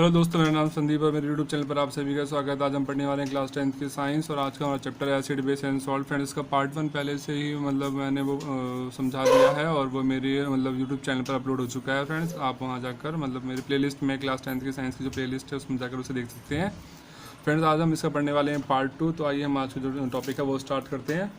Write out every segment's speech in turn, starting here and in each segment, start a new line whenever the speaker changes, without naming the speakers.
Hello दोस्तों, मेरा नाम संदीप है। मेरे यूट्यूब चैनल पर आप सभी का स्वागत है। आज हम पढ़ने वाले हैं क्लास 10th की साइंस और आज का हमारा चैप्टर है acid base and salt. Friends, इसका पार्ट 1 पहले से ही मैंने वो समझा दिया है और वो मेरी यूट्यूब चैनल पर अपलोड हो चुका है। फ्रेंड्स, आप वहाँ जाकर मेरी प्लेलिस्ट में क्लास 10th की साइंस की जो प्लेलिस्ट है उसमें जाकर उसे देख सकते हैं। फ्रेंड्स, आज हम इसका पढ़ने वाले हैं पार्ट 2। तो आइए हम आज का जो टॉपिक है वो स्टार्ट करते हैं।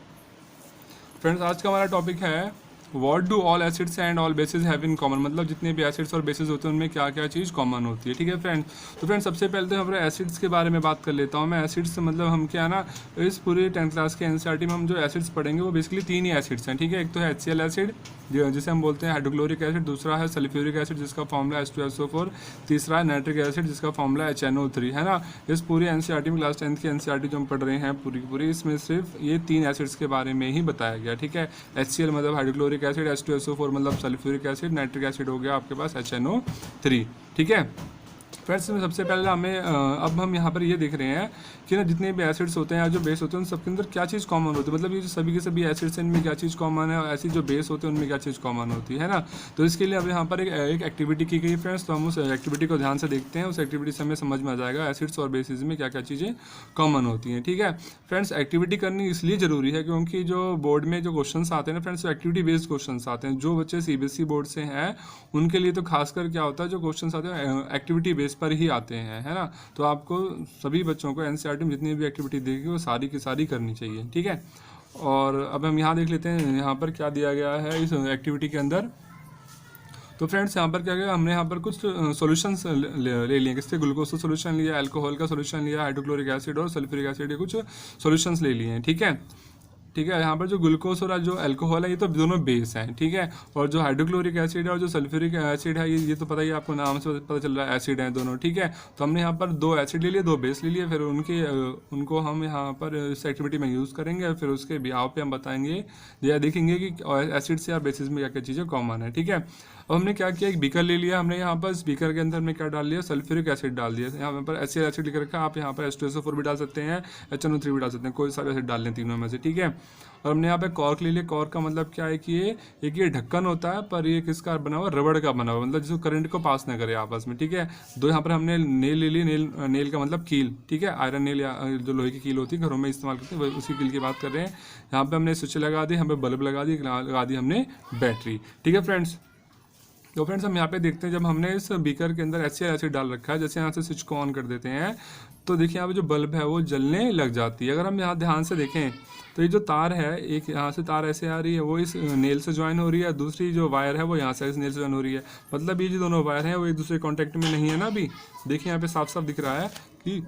फ्रेंड्स, आज का हमारा टॉपिक है what do all acids and all basis have in common. मतलब जितने भी एसिड्स और बेसिस होते हैं उनमें क्या क्या चीज़ कॉमन होती है। ठीक है फ्रेंड्स, तो फ्रेंड्स सबसे पहले तो हम एसिड्स के बारे में बात कर लेता हूँ मैं। एसिड्स मतलब हम क्या ना, इस पूरी 10th क्लास के एनसीईआरटी में हम जो एसिड्स पढ़ेंगे वो बेसिकली 3 ही एसिड्स हैं। ठीक है, एक तो है HCl एसिड जिसे हम बोलते हैं हाइड्रोक्लोरिक एसिड, दूसरा है सल्फ्यूरिक एसिड जिसका फॉर्मूला H2SO4, तीसरा है नाइट्रिक एसिड जिसका फॉर्मूला HNO3 है ना। इस पूरी एनसीईआरटी में क्लास 10th की एनसीईआरटी जो हम पढ़ रहे हैं पूरी इसमें सिर्फ ये 3 एसिड्स के बारे में ही बताया गया। ठीक है, HCl मतलब हाइड्रोक्लोरिक एसिड, H2SO4 मतलब सल्फ्यूरिक एसिड, नाइट्रिक एसिड हो गया आपके पास HNO3। ठीक है फ्रेंड्स, में सबसे पहले अब हम यहाँ पर ये देख रहे हैं कि ना जितने भी एसिड्स होते हैं या जो बेस होते हैं उन सबके अंदर क्या चीज़ कॉमन होती है। मतलब ये जो सभी के सभी एसिड्स हैं इनमें क्या चीज़ कॉमन है और ऐसी जो बेस होते हैं उनमें क्या चीज़ कॉमन होती है ना। तो इसके लिए अब यहाँ पर एक एक्टिविटी की गई फ्रेंड्स। तो हम उस एक्टिविटी को ध्यान से देखते हैं। उस एक्टिविटी से हमें समझ में आ जाएगा एसिड्स और बेसिस में क्या क्या चीज़ें कॉमन होती हैं। ठीक है फ्रेंड्स, एक्टिविटी करनी इसलिए ज़रूरी है क्योंकि जो बोर्ड में जो क्वेश्चन आते हैं ना फ्रेंड्स, एक्टिविटी बेस्ड क्वेश्चन आते हैं। जो बच्चे CBSE बोर्ड से हैं उनके लिए तो खासकर क्या होता है, जो क्वेश्चन आते हैं एक्टिविटी बेस पर ही आते हैं, है ना। तो आपको सभी बच्चों को एनसीईआरटी में जितनी भी एक्टिविटी देगी वो सारी की सारी करनी चाहिए। ठीक है, और अब हम यहाँ देख लेते हैं यहाँ पर क्या दिया गया है इस एक्टिविटी के अंदर। तो फ्रेंड्स, यहाँ पर क्या किया हमने, यहाँ पर कुछ सॉल्यूशंस ले लिए। किससे? ग्लूकोज का सॉल्यूशन लिया, अल्कोहल का सॉल्यूशन लिया, हाइड्रोक्लोरिक एसिड और सल्फ्यूरिक एसिड के कुछ सॉल्यूशंस ले लिए हैं। ठीक है, यहाँ पर जो ग्लूकोज और जो अल्कोहल है ये तो दोनों बेस हैं। ठीक है, और जो हाइड्रोक्लोरिक एसिड है और जो सल्फ्यूरिक एसिड है ये तो पता ही आपको नाम से पता चल रहा है एसिड है दोनों। ठीक है, तो हमने यहाँ पर 2 एसिड ले लिए, 2 बेस ले लिए। फिर उनको हम यहाँ पर इस एक्टिविटी में यूज़ करेंगे। फिर उसके बिहाव पे हम बताएंगे या देखेंगे कि एसिड से या बेसिस में क्या क्या चीज़ें कॉमन है। ठीक है, अब हमने क्या किया, एक बीकर ले लिया हमने। यहाँ पर इस बीकर के अंदर हमने क्या डाल लिया, सल्फ्यूरिक एसिड डाल दिया। यहाँ पर HCl एसिड लिख रखा है, आप यहाँ पर H2SO4 भी डाल सकते हैं, HNO3 भी डाल सकते हैं, कोई सा भी एसिड डाल लें तीनों में से। ठीक है, और हमने यहाँ पे कॉर्क ले लिया। कॉर्क का मतलब क्या है कि ये ढक्कन होता है पर ये किसका बना हुआ, रबड़ का बना हुआ, मतलब जिसको करंट को पास ना करे आपस में। ठीक है, 2 यहाँ पर हमने नेल ले ली। नेल का मतलब कील। ठीक है, आयरन नेल या जो लोहे की कील होती है घरों में इस्तेमाल करते हैं उसी कील की बात कर रहे हैं। यहाँ पे हमने स्विच लगा दी, यहाँ पे बल्ब लगा दी हमने बैटरी। ठीक है फ्रेंड्स, तो फ्रेंड्स हम यहाँ पे देखते हैं जब हमने इस बीकर के अंदर HCl एसिड डाल रखा है, जैसे यहाँ से स्विच को ऑन कर देते हैं तो देखिए यहाँ पे जो बल्ब है वो जलने लग जाती है। अगर हम यहाँ ध्यान से देखें तो ये जो तार है, एक यहाँ से तार ऐसे आ रही है वो इस नेल से ज्वाइन हो रही है, दूसरी जो वायर है वो यहाँ से इस नेल से ज्वाइन हो रही है। मतलब ये जो दोनों वायर हैं वो एक दूसरे कॉन्टैक्ट में नहीं है ना। अभी देखिए यहाँ पे साफ साफ दिख रहा है कि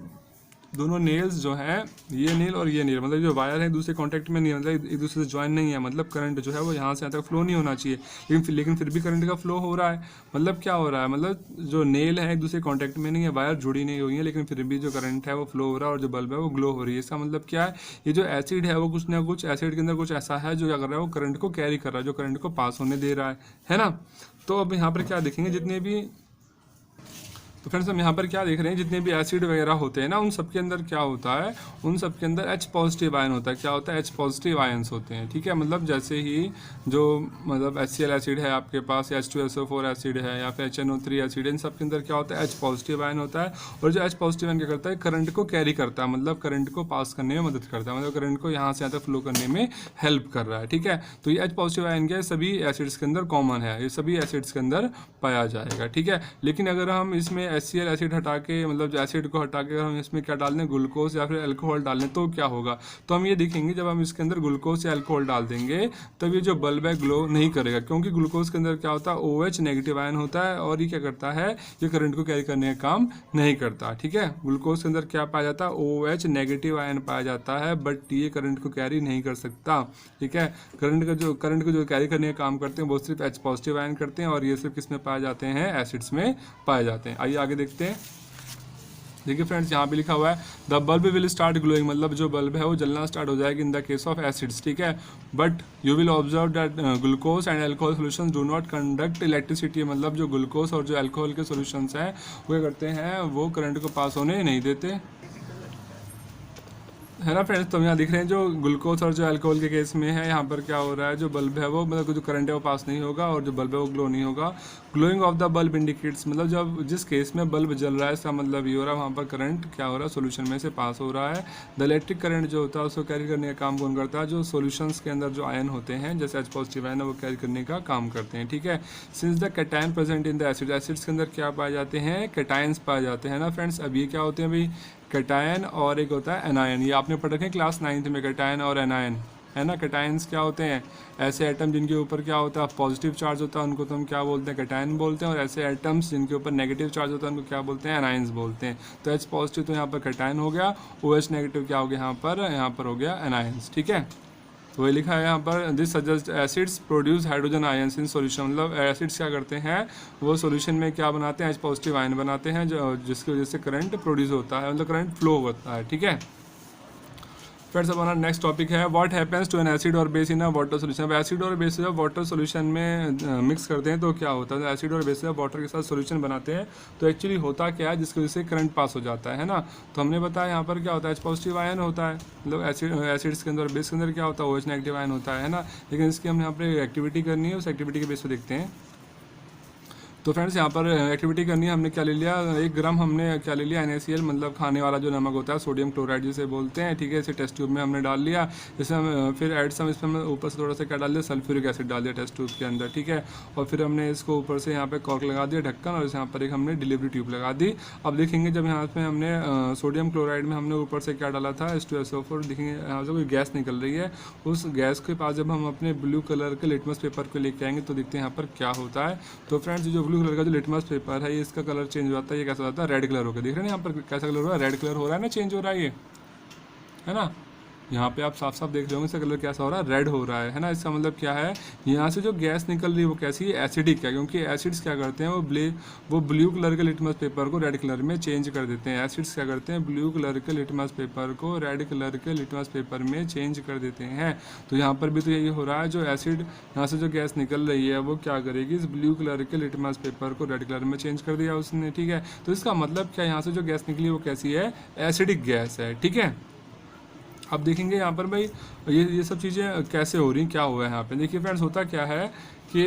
दोनों नेल्स जो हैं, ये नेल और ये नेल, मतलब जो वायर है एक दूसरे कांटेक्ट में नहीं है, मतलब एक दूसरे से ज्वाइन नहीं है। मतलब करंट जो है वो यहाँ से यहाँ तक फ्लो नहीं होना चाहिए, लेकिन फिर भी करंट का फ्लो हो रहा है। मतलब क्या हो रहा है, मतलब जो नेल है एक दूसरे कांटेक्ट में नहीं है, वायर जुड़ी नहीं हुई है, लेकिन फिर भी जो करंट है वो फ्लो हो रहा है और जो बल्ब है वो ग्लो हो रही है। इसका मतलब क्या है, ये जो एसिड है वो कुछ ना कुछ एसिड के अंदर कुछ ऐसा है जो क्या कर रहा है, वो करंट को कैरी कर रहा है, जो करंट को पास होने दे रहा है ना। तो अब यहाँ पर क्या देखेंगे, जितने भी तो फ्रेंड्स हम यहाँ पर क्या देख रहे हैं, जितने भी एसिड वगैरह होते हैं ना उन सब के अंदर क्या होता है, उन सब के अंदर H पॉजिटिव आयन होता है। क्या होता है, H पॉजिटिव आयन्स होते हैं। ठीक है, मतलब जैसे ही जो HCl एसिड है आपके पास, H2SO4 एसिड है या फिर HNO3 एसिड है, इन सब के अंदर क्या होता है, H पॉजिटिव आयन होता है। और जो H पॉजिटिव आयन क्या करता है, करंट को कैरी करता है, मतलब करंट को पास करने में मदद करता है, मतलब करंट को यहाँ से यहाँ तक फ्लो करने में हेल्प कर रहा है। ठीक है, तो ये H पॉजिटिव आयन क्या है, सभी एसिड्स के अंदर कॉमन है, ये सभी एसिड्स के अंदर पाया जाएगा। ठीक है, लेकिन अगर हम इसमें HCl एसिड हटा के, मतलब एसिड को हटा के अगर हम इसमें क्या डाल दें, ग्लूकोज या फिर अल्कोहल डाल दें तो क्या होगा। तो हम ये देखेंगे जब हम इसके अंदर ग्लूकोज या अल्कोहल डाल देंगे तब ये जो बल्ब है ग्लो नहीं करेगा, क्योंकि ग्लूकोज के अंदर क्या होता है, OH नेगेटिव आयन होता है और ये क्या करता है, ये करंट को कैरी करने का काम नहीं करता। ठीक है, ग्लूकोज के अंदर क्या पाया जाता है, OH नेगेटिव आयन पाया जाता है, बट ये करंट को कैरी नहीं कर सकता। ठीक है, करंट को जो कैरी करने का काम करते हैं वो सिर्फ H पॉजिटिव आयन करते हैं और ये सिर्फ किस में पाए जाते हैं, एसिड्स में पाए जाते हैं। आइए आगे देखते हैं। देखिए फ्रेंड्स, यहाँ पे लिखा हुआ है the bulb will start glowing, मतलब जो बल्ब है वो जलना स्टार्ट हो जाएगी in the case of acids. ठीक है, but you will observe that glucose and alcohol solutions do not conduct electricity, मतलब जो ग्लूकोज और जो अल्कोहल के सॉल्यूशंस हैं वो क्या करते हैं, वो करंट को पास होने नहीं देते। है ना फ्रेंड्स। तो यहाँ दिख रहे हैं जो ग्लूकोज और जो अल्कोहल के केस में है, यहाँ पर क्या हो रहा है, जो बल्ब है वो मतलब जो करंट है वो पास नहीं होगा और जो बल्ब है वो ग्लो नहीं होगा। Glowing of the bulb indicates, मतलब जब जिस केस में बल्ब जल रहा है इसका मतलब ये हो रहा है वहाँ पर करंट क्या हो रहा है, सोल्यूशन में से पास हो रहा है। द इलेक्ट्रिक करंट जो होता है उसको कैरी करने का काम कौन करता है, जो सोल्यूशंस के अंदर जो आयन होते हैं जैसे H पॉजिटिव आयन है वो कैरी करने का काम करते हैं, ठीक है। Since the cation present in the acid, acids के अंदर क्या पाए जाते हैं, कैटायंस पाए जाते हैं ना फ्रेंड्स। अब ये क्या होते हैं भाई, कैटायन और एक होता है एनायन, ये आपने पढ़ रखे हैं क्लास 9th में, कैटायन और एनायन, है ना। कैटायंस क्या होते हैं, ऐसे एटम जिनके ऊपर क्या होता है पॉजिटिव चार्ज होता है उनको तो हम क्या बोलते हैं, कैटायन बोलते हैं, और ऐसे एटम्स जिनके ऊपर नेगेटिव चार्ज होता है उनको क्या बोलते हैं, एनायंस बोलते हैं। तो H पॉजिटिव तो यहाँ पर कैटायन हो गया, OH नेगेटिव क्या हो गया यहाँ पर हो गया एनायंस, ठीक है। तो वही लिखा है यहाँ पर, this suggest acids produce hydrogen ions in solution, मतलब एसिड्स क्या करते हैं वो सॉल्यूशन में क्या बनाते हैं, H पॉजिटिव आयन बनाते हैं जिसकी वजह से करंट प्रोड्यूस होता है, मतलब करंट फ्लो होता है, ठीक है। फ्रेंड्स हमारा नेक्स्ट टॉपिक है what happens to an acid और base in a water solution. अब एसिड और बेस जब वाटर सोल्यूशन में मिक्स करते हैं तो क्या होता है, एसिड और बेस जब वाटर के साथ सोल्यूशन बनाते हैं तो एक्चुअली होता क्या है जिसकी वजह से करंट पास हो जाता है ना। तो हमने बताया यहाँ पर क्या होता है, H पॉजिटिव आयन होता है, मतलब एसिड्स के अंदर बेस के अंदर क्या होता है, OH नेगेटिव आयन होता है ना। लेकिन इसकी हम यहाँ पर एक्टिविटी करनी है, उस एक्टिविटी के बेस पर देखते हैं। तो फ्रेंड्स यहाँ पर एक्टिविटी करनी है, हमने क्या ले लिया, 1 ग्राम हमने क्या ले लिया NaCl, मतलब खाने वाला जो नमक होता है, सोडियम क्लोराइड जिसे बोलते हैं, ठीक है। इसे टेस्ट ट्यूब में हमने डाल लिया, जैसे हम फिर ऐड सम इसमें हमने ऊपर से थोड़ा सा क्या डाल दिया, सल्फ्यूरिक एसिड डाल दिया टेस्ट ट्यूब के अंदर, ठीक है। और फिर हमने इसको ऊपर से यहाँ पे कॉर्क लगा दिया ढक्कन, और यहाँ पर एक हमने डिलीवरी ट्यूब लगा दी। अब देखेंगे जब यहाँ पे हमने सोडियम क्लोराइड में हमने ऊपर से क्या डाला था, H2SO4, देखेंगे यहाँ से कोई गैस निकल रही है। उस गैस के पास जब हम अपने ब्लू कलर के लिटमस पेपर को लेके आएंगे तो देखते हैं यहाँ पर क्या होता है। तो फ्रेंड्स जो ब्लू कलर का जो लिटमस पेपर है ये इसका कलर चेंज होता है, ये कैसा होता है, रेड कलर होकर, देख रहे हैं यहाँ पर कैसा कलर हो रहा है, रेड कलर हो रहा है ना, चेंज हो रहा है ये, है ना। यहाँ पे आप साफ साफ देख रहे होंगे इसका कलर कैसा हो रहा है, रेड हो रहा है ना। इसका मतलब क्या है, यहाँ से जो गैस निकल रही है वो कैसी है, एसिडिक है, क्योंकि एसिड्स क्या करते हैं वो ब्लू कलर के लिटमस पेपर को रेड कलर में चेंज कर देते हैं। एसिड्स क्या करते हैं, ब्लू कलर के लिटमस पेपर को रेड कलर के लिटमस पेपर में चेंज कर देते हैं। तो यहाँ पर भी तो यही हो रहा है, जो एसिड यहाँ से जो गैस निकल रही है वो क्या करेगी, इस ब्लू कलर के लिटमस पेपर को रेड कलर में चेंज कर दिया उसने, ठीक है। तो इसका मतलब क्या, यहाँ से जो गैस निकली वो कैसी है, एसिडिक गैस है, ठीक है। अब देखेंगे यहाँ पर भाई ये सब चीज़ें कैसे हो रही, क्या हुआ है यहाँ पे, देखिए फ्रेंड्स होता क्या है कि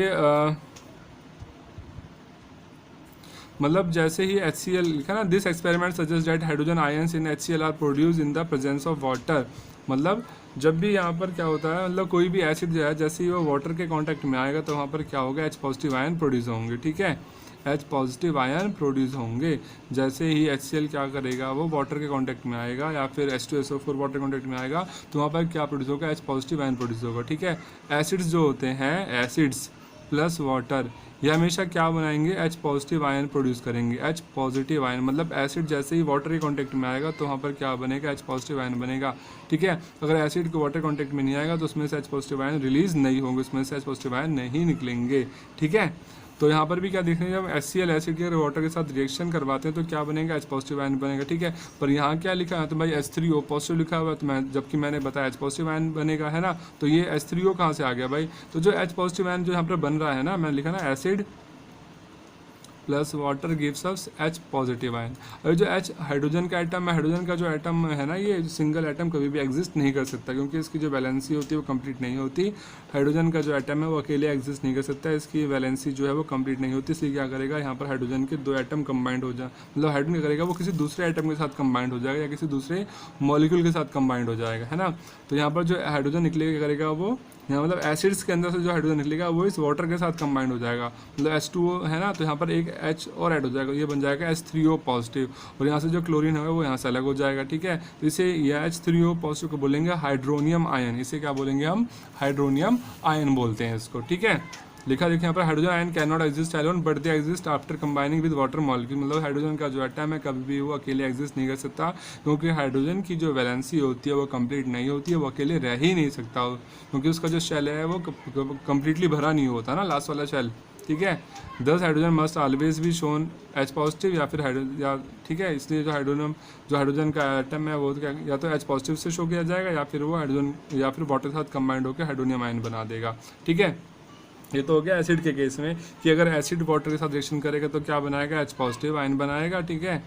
मतलब जैसे ही HCl लिखा ना, this experiment suggest that hydrogen ions in HCl are produce in the presence of water. मतलब जब भी यहाँ पर क्या होता है, मतलब कोई भी एसिड जो है जैसे ही वो वाटर के कांटेक्ट में आएगा तो वहाँ पर क्या होगा, H पॉजिटिव आयन प्रोड्यूस होंगे, ठीक है। H पॉजिटिव आयन प्रोड्यूस होंगे जैसे ही HCl क्या करेगा, वो वाटर के कांटेक्ट में आएगा या फिर H2SO4 वाटर कांटेक्ट में आएगा तो वहाँ पर क्या प्रोड्यूस होगा, H पॉजिटिव आयन प्रोड्यूस होगा, ठीक है। एसिड्स जो होते हैं, एसिड्स प्लस वाटर, ये हमेशा क्या बनाएंगे, H पॉजिटिव आयन प्रोड्यूस करेंगे। H पॉजिटिव आयन मतलब एसिड जैसे ही वाटर के कांटेक्ट में आएगा तो वहाँ पर क्या बनेगा, H पॉजिटिव आयन बनेगा, ठीक है। अगर एसिड को वाटर कांटेक्ट में नहीं आएगा तो उसमें से H पॉजिटिव आयन रिलीज नहीं होंगे, उसमें से H पॉजिटिव आयन नहीं निकलेंगे, ठीक है। तो यहाँ पर भी क्या देख रहे हैं, जब HCl एसिड के वाटर के साथ रिएक्शन करवाते हैं तो क्या बनेगा, H पॉजिटिव आयन बनेगा, ठीक है। पर यहाँ क्या लिखा है, तो भाई H3O पॉजिटिव लिखा हुआ है, तो मैं जबकि मैंने बताया H पॉजिटिव आयन बनेगा, है ना। तो ये H3O कहाँ से आ गया भाई, तो जो H पॉजिटिव आयन जो यहाँ पर बन रहा है ना, मैंने लिखा ना acid plus water gives us H positive ion. और जो H हाइड्रोजन का एटम है, हाइड्रोजन का जो एटम है ना, ये सिंगल एटम कभी भी एग्जिस्ट नहीं कर सकता क्योंकि इसकी जो वैलेंसी होती है वो कंप्लीट नहीं होती। हाइड्रोजन का जो एटम है वो अकेले एग्जिस्ट नहीं कर सकता, इसकी वैलेंसी जो है वो कंप्लीट नहीं होती, इसलिए क्या करेगा, यहाँ पर हाइड्रोजन के 2 एटम कंबाइंड हो जाए, मतलब हाइड्रोजन क्या करेगा, वो किसी दूसरे एटम के साथ कंबाइंड हो जाएगा या किसी दूसरे मॉलिक्यूल के साथ कंबाइंड हो जाएगा, है ना। तो यहाँ पर जो हाइड्रोजन निकलेगा क्या करेगा, वो यहाँ मतलब एसिड्स के अंदर से जो हाइड्रोजन निकलेगा वो इस वाटर के साथ कंबाइंड हो जाएगा, मतलब H2O है ना, तो यहाँ पर एक H और ऐड हो जाएगा, ये बन जाएगा H3O पॉजिटिव, और यहाँ से जो क्लोरीन है वो यहाँ से अलग हो जाएगा, ठीक है। तो इसे यह H3O पॉजिटिव को बोलेंगे हाइड्रोनियम आयन, इसे क्या बोलेंगे हम, हाइड्रोनियम आयन बोलते हैं इसको, ठीक है। लिखा देखिए यहाँ पर, hydrogen ion can not exist alone but they exist after combining with water molecule, मतलब हाइड्रोजन का जो एटम है कभी भी वो अकेले एग्जिस्ट नहीं कर सकता क्योंकि हाइड्रोजन की जो वैलेंसी होती है वो कंप्लीट नहीं होती है, वो अकेले रह ही नहीं सकता क्योंकि उसका जो शेल है वो कंप्लीटली भरा नहीं होता ना, लास्ट वाला शेल, ठीक है। 10 हाइड्रोजन मस्ट ऑलवेज भी शोन H पॉजिटिव या फिर हाइड्रोजन, ठीक है। इसलिए जो हाइड्रोजन का एटम है वो या तो H पॉजिटिव से शो किया जाएगा या फिर वो हाइड्रोजन या फिर वाटर के साथ कंबाइंड होकर हाइड्रोनियम आयन बना देगा, ठीक है। ये तो हो गया एसिड के केस में कि अगर एसिड वाटर के साथ रिएक्शन करेगा तो क्या बनाएगा, H पॉजिटिव आयन बनाएगा, ठीक है।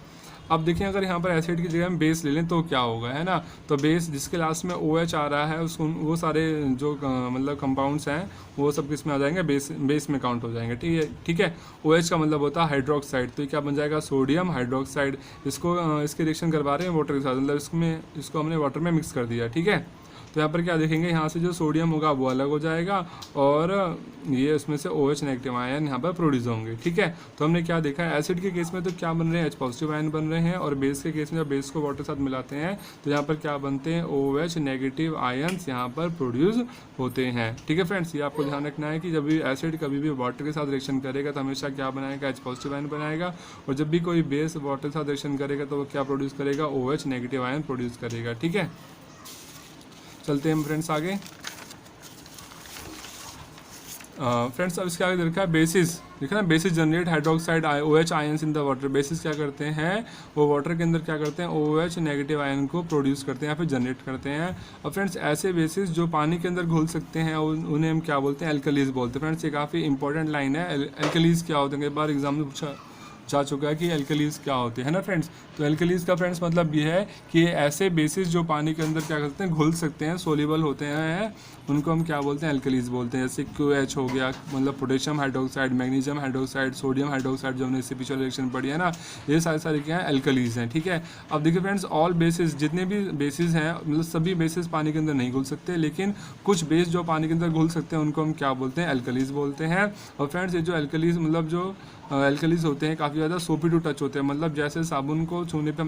अब देखिए अगर यहाँ पर एसिड की जगह हम बेस ले लें तो क्या होगा, है ना। तो बेस जिसके लास्ट में OH आ रहा है उसको वो सारे जो मतलब कंपाउंड्स हैं वो सब किस में आ जाएंगे, बेस में काउंट हो जाएंगे। ठीक है। OH का मतलब होता है हाइड्रोक्साइड, तो ये क्या बन जाएगा, सोडियम हाइड्रोक्साइड। इसको इसके रिएक्शन करवा रहे हैं वाटर के साथ, मतलब इसको हमने वाटर में मिक्स कर दिया। ठीक है। तो यहाँ पर क्या देखेंगे, यहाँ से जो सोडियम होगा वो अलग हो जाएगा और ये उसमें से OH नेगेटिव आयन यहाँ पर प्रोड्यूस होंगे। ठीक है। तो हमने क्या देखा है, एसिड के केस में तो क्या बन रहे हैं, H पॉजिटिव आयन बन रहे हैं, और बेस के केस में जब बेस को वाटर के साथ मिलाते हैं तो यहाँ पर क्या बनते हैं, OH नेगेटिव आयन्स यहाँ पर प्रोड्यूस होते हैं। ठीक है फ्रेंड्स, ये आपको ध्यान रखना है कि जब भी एसिड कभी भी वाटर के साथ रिएक्शन करेगा तो हमेशा क्या बनाएगा, H पॉजिटिव आयन बनाएगा, और जब भी कोई बेस वाटर के साथ रिएक्शन करेगा तो वो क्या प्रोड्यूस करेगा, OH नेगेटिव आयन प्रोड्यूस करेगा। ठीक है। चलते हैं फ्रेंड्स आगे। फ्रेंड्स अब इसके आगे देखा है बेसिस, देखा ना, basis generate hydroxide OH ions in the water. Basis क्या करते हैं, वो वाटर के अंदर क्या करते हैं, OH नेगेटिव आयन को प्रोड्यूस करते हैं या फिर जनरेट करते हैं। और फ्रेंड्स ऐसे बेसिस जो पानी के अंदर घुल सकते हैं उन्हें हम क्या बोलते हैं, एल्कलीज बोलते हैं। फ्रेंड्स ये काफ़ी इंपॉर्टेंट लाइन है, एल्कलीज क्या होते हैं, कई बार एग्जाम में पूछा जा चुका है कि एल्कलीज क्या होते हैं, है ना फ्रेंड्स। तो एल्कलीज का फ्रेंड्स मतलब ये है कि ऐसे बेसिस जो पानी के अंदर क्या करते हैं, घुल सकते हैं, सोल्यूबल होते हैं, उनको हम क्या बोलते हैं, एल्कलीज बोलते हैं। जैसे QH हो गया, मतलब potassium hydroxide, magnesium hydroxide, sodium hydroxide, जो हमने इससे पिछले रिएक्शन पढ़ी है ना, ये सारे क्या है, एल्कलीज हैं। ठीक है। अब देखिए फ्रेंड्स, ऑल बेसिस, जितने भी बेसिस हैं, मतलब सभी बेसिस पानी के अंदर नहीं घुल सकते, लेकिन कुछ बेस जो पानी के अंदर घुल सकते हैं उनको हम क्या बोलते हैं, एल्कलीज बोलते हैं। और फ्रेंड्स ये जो एल्कलीज मतलब जो एल्कलीज होते हैं काफ़ी ज़्यादा सोपी टू टच होते हैं, मतलब जैसे साबुन को छूने पर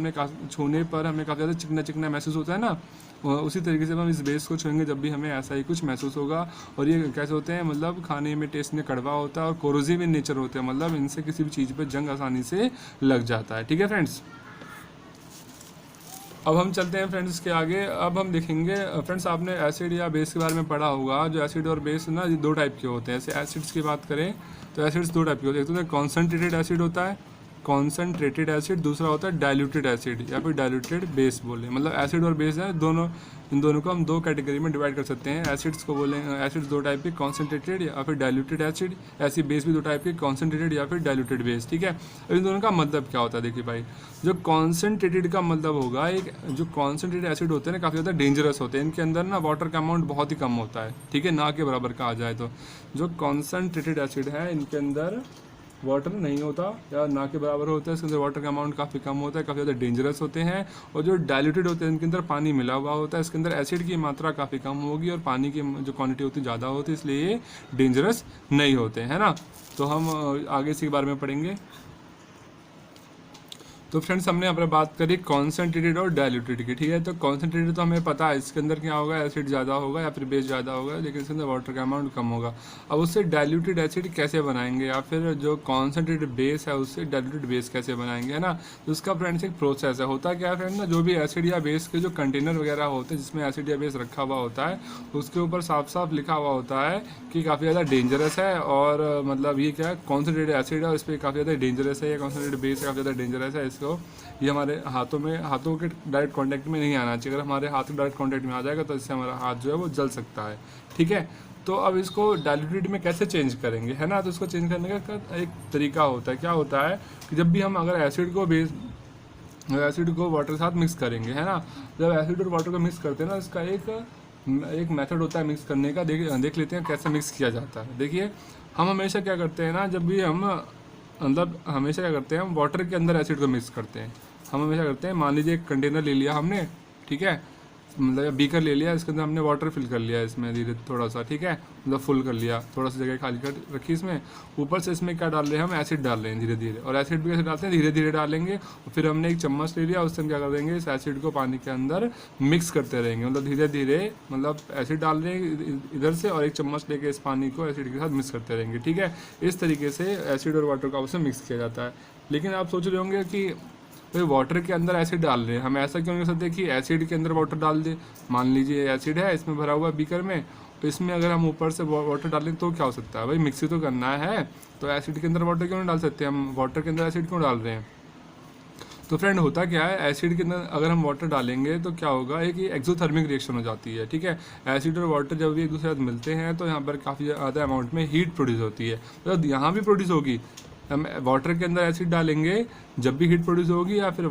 हमें काफ़ी ज़्यादा चिकना चिकना महसूस होता है ना, उसी तरीके से हम इस बेस को छुएंगे जब भी हमें ऐसा ही कुछ महसूस होगा। और ये कैसे होते हैं, मतलब खाने में टेस्ट में कड़वा होता है और कोरोसिव इन नेचर होते हैं, मतलब इनसे किसी भी चीज़ पर जंग आसानी से लग जाता है। ठीक है फ्रेंड्स। अब हम चलते हैं फ्रेंड्स के आगे। अब हम देखेंगे फ्रेंड्स, आपने एसिड या बेस के बारे में पढ़ा होगा। जो एसिड और बेस ना, ये दो टाइप के होते हैं। ऐसे एसिड्स की बात करें तो एसिड्स दो टाइप के होते हैं, एक तो कॉन्सनट्रेटेड एसिड होता है, कॉन्सनट्रेटेड एसिड, दूसरा होता है डाइल्यूटेड एसिड या फिर डाइल्यूटेड बेस बोले। मतलब एसिड और बेस है दोनों, इन दोनों को हम दो कैटेगरी में डिवाइड कर सकते हैं। एसिड्स को बोले, एसिड्स दो टाइप के, कॉन्सनट्रेटेड या फिर डाइल्यूटेड एसिड, ऐसी बेस भी दो टाइप के, कॉन्सनट्रेटेड या फिर डाइल्यूटेड बेस। ठीक है। अब इन दोनों का मतलब क्या होता है, देखिए भाई, जो कॉन्सनट्रेटेड का मतलब होगा, एक जो कॉन्सनट्रेटेड एसिड होते हैं ना काफ़ी ज़्यादा डेंजरस होते हैं, इनके अंदर ना वाटर का अमाउंट बहुत ही कम होता है। ठीक है, ना के बराबर कहा जाए तो जो कॉन्सनट्रेटेड एसिड है इनके अंदर वाटर नहीं होता या ना के बराबर होता है, इसके अंदर वाटर का अमाउंट काफ़ी कम होता है, काफ़ी ज़्यादा डेंजरस होते हैं। और जो डाइल्यूटेड होते हैं इनके अंदर पानी मिला हुआ होता है, इसके अंदर एसिड की मात्रा काफ़ी कम होगी और पानी की जो क्वांटिटी होती है ज़्यादा होती है, इसलिए ये डेंजरस नहीं होते, है ना। तो हम आगे इसी के बारे में पढ़ेंगे। तो फ्रेंड्स हमने यहाँ पर बात करी कॉन्सनट्रेटेड और डाइल्यूटेड की। ठीक है। तो कॉन्सनट्रेटेड तो हमें पता है इसके अंदर क्या होगा, एसिड ज़्यादा होगा या फिर बेस ज़्यादा होगा, लेकिन इसके अंदर वाटर का अमाउंट कम होगा। अब उससे डाइल्यूटेड एसिड कैसे बनाएंगे, या फिर जो कॉन्सनट्रेटेड बेस है उससे डाइल्यूटेड बेस कैसे बनाएंगे, है ना। तो उसका फ्रेंड्स एक प्रोसेस है। होता क्या है फ्रेंड ना, जो भी एसिड या बेस के जो कंटेनर वगैरह होते हैं जिसमें एसिड या बेस रखा हुआ होता है, उसके ऊपर साफ साफ लिखा हुआ होता है कि काफ़ी ज़्यादा डेंजरस है, और मतलब ये क्या है, कॉन्सनट्रेटेड एसिड है, इस पर काफ़ी ज़्यादा डेंजरस है, या कॉन्सनट्रेटेड बेस काफ़ी ज़्यादा डेंजरस है, इसको ये हमारे हाथों के डायरेक्ट कांटेक्ट में नहीं आना चाहिए। अगर हमारे हाथ डायरेक्ट कांटेक्ट में आ जाएगा तो इससे हमारा हाथ जो है वो जल सकता है। ठीक है। तो अब इसको डाइल्यूटेड में कैसे चेंज करेंगे, है ना। तो इसको चेंज करने का एक तरीका होता है। क्या होता है कि जब भी हम अगर एसिड को वाटर के साथ मिक्स करेंगे, है ना, जब एसिड और वाटर को मिक्स करते हैं ना, इसका एक मेथड होता है मिक्स करने का। देख लेते हैं कैसे मिक्स किया जाता है। देखिए, हम हमेशा क्या करते हैं ना, जब भी हम मतलब हमेशा क्या करते हैं, हम वाटर के अंदर एसिड को मिक्स करते हैं। हम हमेशा करते हैं, मान लीजिए एक कंटेनर ले लिया हमने, ठीक है, मतलब बीकर ले लिया, इसके अंदर हमने वाटर फिल कर लिया इसमें धीरे थोड़ा सा, ठीक है, मतलब फुल कर लिया, थोड़ा सा जगह खाली कर रखी इसमें। ऊपर से इसमें क्या डाल रहे हैं, हम एसिड डाल रहे हैं धीरे धीरे, और एसिड भी कैसे डालते हैं, धीरे धीरे डालेंगे। और फिर हमने एक चम्मच ले लिया, उससे हम क्या कर देंगे, इस एसिड को पानी के अंदर मिक्स करते रहेंगे, मतलब धीरे धीरे, मतलब एसिड डाल रहे हैं इधर से और एक चम्मच लेके इस पानी को एसिड के साथ मिक्स करते रहेंगे। ठीक है, इस तरीके से एसिड और वाटर का उसमें मिक्स किया जाता है। लेकिन आप सोच रहे होंगे कि भाई वाटर के अंदर एसिड डाल रहे हैं, हम ऐसा क्यों नहीं कर सकते कि एसिड के अंदर वाटर डाल दें। मान लीजिए एसिड है, इसमें भरा हुआ बीकर में, तो इसमें अगर हम ऊपर से वाटर डालें तो क्या हो सकता है, भाई मिक्सी तो करना है, तो एसिड के अंदर वाटर क्यों नहीं डाल सकते, हम वाटर के अंदर एसिड क्यों डाल रहे हैं। तो फ्रेंड होता क्या है, एसिड के अंदर अगर हम वाटर डालेंगे तो क्या होगा, एक एक्सोथर्मिक रिएक्शन हो जाती है। ठीक है, एसिड और वाटर जब भी एक दूसरे के साथ मिलते हैं तो यहाँ पर काफ़ी ज़्यादा अमाउंट में हीट प्रोड्यूस होती है, तो यहाँ भी प्रोड्यूस होगी हम वाटर के अंदर एसिड डालेंगे जब भी हीट प्रोड्यूस होगी, या फिर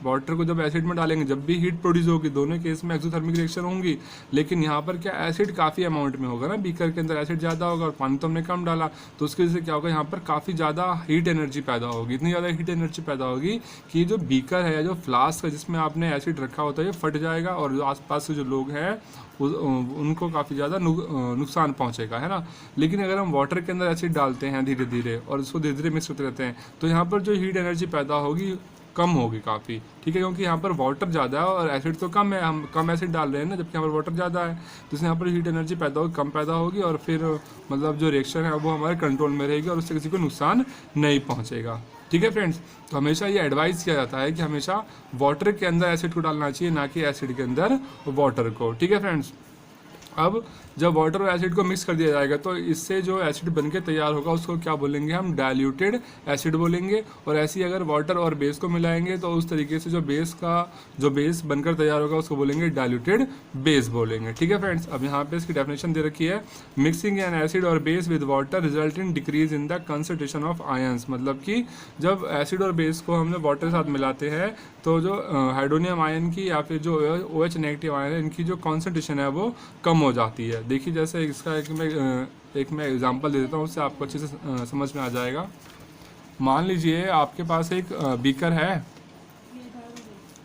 वाटर को जब एसिड में डालेंगे जब भी हीट प्रोड्यूस होगी, दोनों केस में एक्सोथर्मिक रिएक्शन होंगी। लेकिन यहाँ पर क्या एसिड काफ़ी अमाउंट में होगा ना, बीकर के अंदर एसिड ज़्यादा होगा और पानी तो हमने कम डाला, तो उसकी वजह से क्या होगा, यहाँ पर काफ़ी ज़्यादा हीट एनर्जी पैदा होगी। इतनी ज़्यादा हीट एनर्जी पैदा होगी कि जो बीकर है, जो फ्लास्क है जिसमें आपने एसिड रखा होता है, ये फट जाएगा और जो आसपास के जो लोग हैं उनको काफ़ी ज़्यादा नुकसान पहुंचेगा, है ना। लेकिन अगर हम वाटर के अंदर एसिड डालते हैं धीरे धीरे और उसको धीरे धीरे मिक्स करते रहते हैं, तो यहाँ पर जो हीट एनर्जी पैदा होगी कम होगी काफ़ी, ठीक है, क्योंकि यहाँ पर वाटर ज़्यादा है और एसिड तो कम है, हम कम एसिड डाल रहे हैं ना, जबकि यहाँ पर वाटर ज़्यादा है, तो इसलिए यहाँ पर हीट एनर्जी पैदा होगी, कम पैदा होगी और फिर मतलब जो रिएक्शन है वो हमारे कंट्रोल में रहेगी और उससे किसी को नुकसान नहीं पहुँचेगा, ठीक है फ्रेंड्स। तो हमेशा ये एडवाइस किया जाता है कि हमेशा वाटर के अंदर एसिड को डालना चाहिए, ना कि एसिड के अंदर वाटर को, ठीक है फ्रेंड्स। अब जब वाटर और एसिड को मिक्स कर दिया जाएगा तो इससे जो एसिड बनके तैयार होगा उसको क्या बोलेंगे, हम डाइल्यूटेड एसिड बोलेंगे। और ऐसे ही अगर वाटर और बेस को मिलाएंगे तो उस तरीके से जो बेस बनकर तैयार होगा उसको बोलेंगे डाइल्यूटेड बेस बोलेंगे, ठीक है फ्रेंड्स। अब यहाँ पे इसकी डेफिनेशन दे रखी है, मिक्सिंग एन एसिड और base with water result in decrease in the concentration of ions. मतलब कि जब एसिड और बेस को हमने वाटर के साथ मिलाते हैं तो जो हाइड्रोनियम आयन की या फिर जो OH नेगेटिव आयन है, इनकी जो कॉन्सेंट्रेशन है वो कम हो जाती है। देखिए जैसे इसका एक मैं एग्जांपल दे देता हूँ, उससे आपको अच्छे से समझ में आ जाएगा। मान लीजिए आपके पास एक बीकर है,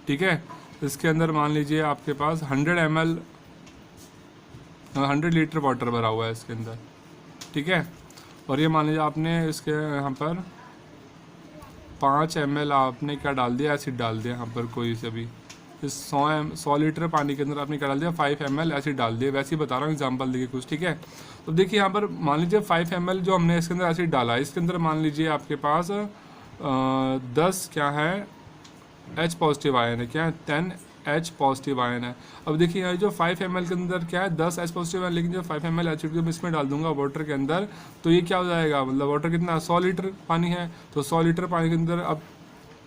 ठीक है, इसके अंदर मान लीजिए आपके पास 100 लीटर वाटर भरा हुआ है इसके अंदर, ठीक है। और ये मान लीजिए आपने इसके यहाँ पर 5 ml आपने क्या डाल दिया, एसिड डाल दिया यहाँ पर कोई से भी, इस 100 लीटर पानी के अंदर आपने क्या डाल दिया, 5 ml एसिड डाल दिया। वैसे ही बता रहा हूँ एग्जांपल देखिए कुछ, ठीक है। तो देखिए यहाँ पर मान लीजिए 5 ml जो हमने इसके अंदर एसिड डाला है, इसके अंदर मान लीजिए आपके पास 10 क्या है H पॉजिटिव आयन है, क्या है 10 H पॉजिटिव आयन है। अब देखिए यहाँ जो 5 ml के अंदर क्या है 10 H पॉजिटिव है, लेकिन जो 5 ml एसिड जब इसमें डाल दूंगा वाटर के अंदर तो ये क्या हो जाएगा, मतलब वाटर कितना 100 लीटर पानी है, तो 100 लीटर पानी के अंदर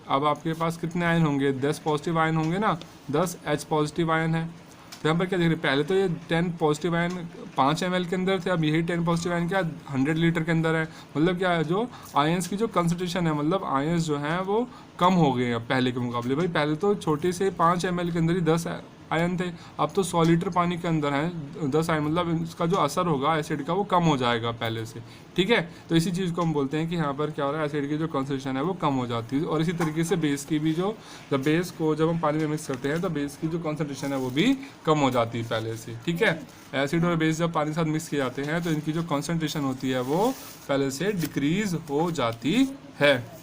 अब आपके पास कितने आयन होंगे, 10 पॉजिटिव आयन होंगे ना, 10 H पॉजिटिव आयन है। तो यहाँ पर क्या देख रहे हैं, पहले तो ये 10 पॉजिटिव आयन 5 ml के अंदर थे, अब यही 10 पॉजिटिव आयन क्या 100 लीटर के अंदर है। मतलब क्या है, जो आयंस की जो कंसंट्रेशन है, मतलब आयंस जो हैं वो कम हो गए हैं पहले के मुकाबले। भाई पहले तो छोटे से 5 ml के अंदर ही 10 आयन थे, अब तो 100 लीटर पानी के अंदर है 10 आयन, मतलब इसका जो असर होगा एसिड का वो कम हो जाएगा पहले से, ठीक है। तो इसी चीज़ को हम बोलते हैं कि यहाँ पर क्या हो रहा है, एसिड की जो कंसंट्रेशन है वो कम हो जाती है। और इसी तरीके से बेस की भी जब बेस को जब हम पानी में मिक्स करते हैं तो बेस की जो कंसंट्रेशन है वो भी कम हो जाती है पहले से, ठीक है। एसिड और बेस जब पानी के साथ मिक्स किए जाते हैं तो इनकी जो कंसंट्रेशन होती है वो पहले से डिक्रीज हो जाती है।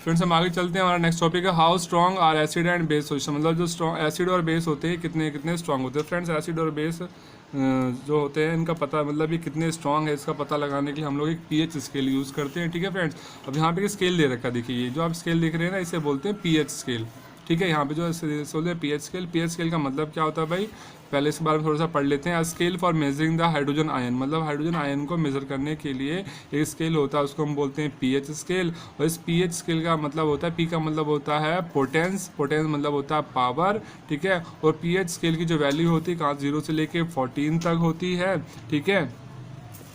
फ्रेंड्स हम आगे चलते हैं, हमारा नेक्स्ट टॉपिक है how strong are acid and base solution. मतलब जो स्ट्रॉन्ग एसिड और बेस होते हैं कितने कितने स्ट्रॉन्ग होते हैं। फ्रेंड्स एसिड और बेस जो होते हैं इनका पता, मतलब ये कितने स्ट्रॉन्ग है इसका पता लगाने के लिए हम लोग एक pH स्केल यूज़ करते हैं, ठीक है फ्रेंड्स। अब यहाँ पे स्केल दे रखा है, देखिए ये जो आप स्केल देख रहे हैं ना इसे बोलते हैं pH स्केल, ठीक है। यहाँ पे जो बोलते हैं pH स्केल का मतलब क्या होता है भाई, पहले इसके बारे में थोड़ा सा पढ़ लेते हैं। Scale for measuring the hydrogen ion, मतलब हाइड्रोजन आयन को मेजर करने के लिए एक स्केल होता है, उसको हम बोलते हैं pH स्केल। और इस pH स्केल का मतलब होता है, P का मतलब होता है पोटेंस, पोटेंस मतलब होता है पावर, ठीक है। और pH स्केल की जो वैल्यू होती है कहाँ 0 से लेके 14 तक होती है, ठीक है।